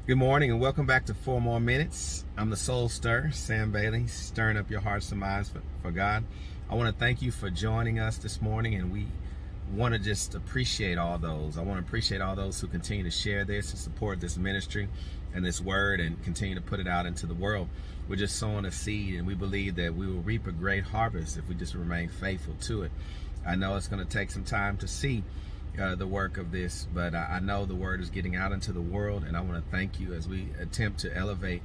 Good morning and welcome back to 4 More Minutes. I'm the Soul Stir, Sam Bailey, stirring up your hearts and minds for God. I want to thank you for joining us this morning, and we want to just appreciate all those. I want to appreciate all those who continue to share this and support this ministry and this word and continue to put it out into the world. We're just sowing a seed, and we believe that we will reap a great harvest if we just remain faithful to it. I know it's going to take some time to see the work of this, but I know the word is getting out into the world, and I want to thank you as we attempt to elevate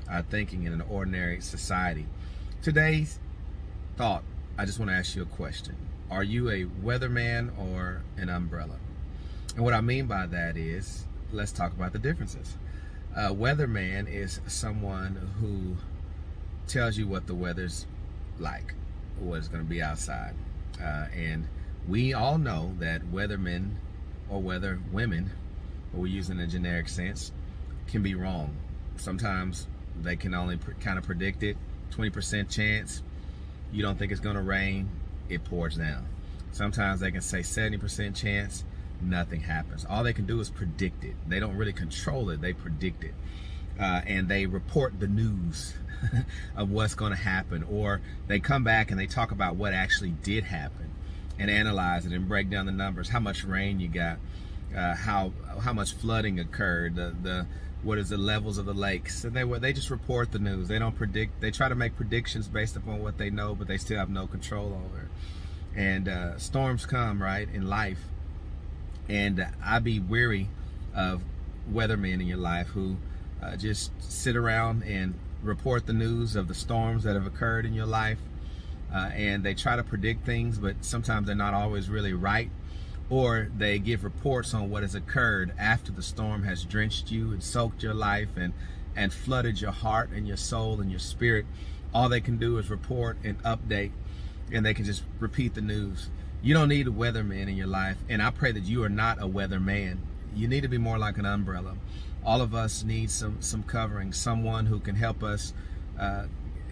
our thinking in an ordinary society. Today's thought, I just want to ask you a question. Are you a weatherman or an umbrella? And what I mean by that is, let's talk about the differences. A weatherman is someone who tells you what the weather's like, what it's going to be outside, and we all know that weathermen or weather women, or we're using a generic sense, can be wrong. Sometimes they can only kind of predict it. 20% chance, you don't think it's going to rain, it pours down. Sometimes they can say 70% chance, nothing happens. All they can do is predict it. They don't really control it, they predict it. And they report the news of what's going to happen, or they come back and they talk about what actually did happen and analyze it and break down the numbers, how much rain you got, how much flooding occurred, what is the levels of the lakes. And they just report the news. They don't predict. They try to make predictions based upon what they know, but they still have no control over it. And storms come, right, in life. And I'd be weary of weathermen in your life who just sit around and report the news of the storms that have occurred in your life. And they try to predict things, but sometimes they're not always really right. Or they give reports on what has occurred after the storm has drenched you and soaked your life and flooded your heart and your soul and your spirit. All they can do is report and update, and they can just repeat the news. You don't need a weatherman in your life, and I pray that you are not a weatherman. You need to be more like an umbrella. All of us need some covering, someone who can help us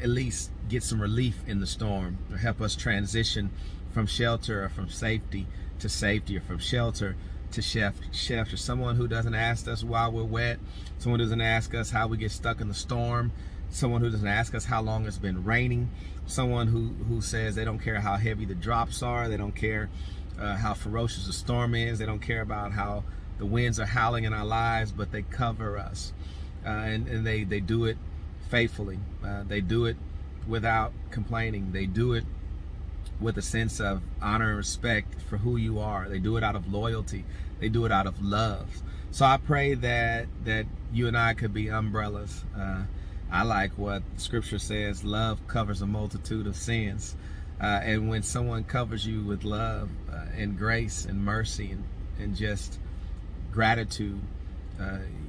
at least get some relief in the storm, or help us transition from shelter or from safety to safety, or from shelter to shelter. Someone who doesn't ask us why we're wet, someone who doesn't ask us how we get stuck in the storm, someone who doesn't ask us how long it's been raining, someone who says they don't care how heavy the drops are, they don't care how ferocious the storm is, they don't care about how the winds are howling in our lives, but they cover us, and they do it faithfully. They do it without complaining. They do it with a sense of honor and respect for who you are. They do it out of loyalty. They do it out of love. So I pray that you and I could be umbrellas. I like what Scripture says, love covers a multitude of sins. And when someone covers you with love and grace and mercy and just gratitude,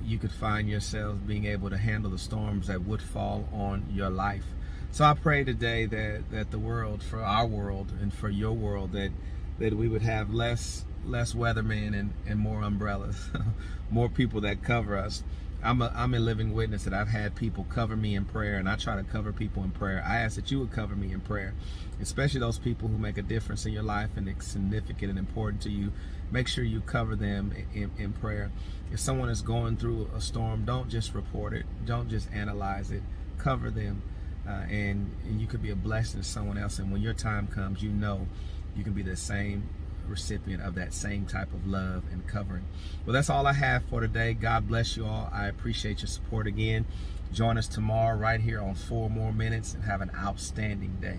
you could find yourselves being able to handle the storms that would fall on your life. So I pray today that the world, for our world and for your world, that we would have less weathermen and more umbrellas, more people that cover us. I'm a living witness that I've had people cover me in prayer, and I try to cover people in prayer. I ask that you would cover me in prayer, especially those people who make a difference in your life and it's significant and important to you. Make sure you cover them in prayer. If someone is going through a storm, don't just report it. Don't just analyze it. Cover them, and you could be a blessing to someone else. And when your time comes, you know you can be the same recipient of that same type of love and covering. Well, that's all I have for today. God bless you all. I appreciate your support again. Join us tomorrow right here on 4 More Minutes, and have an outstanding day.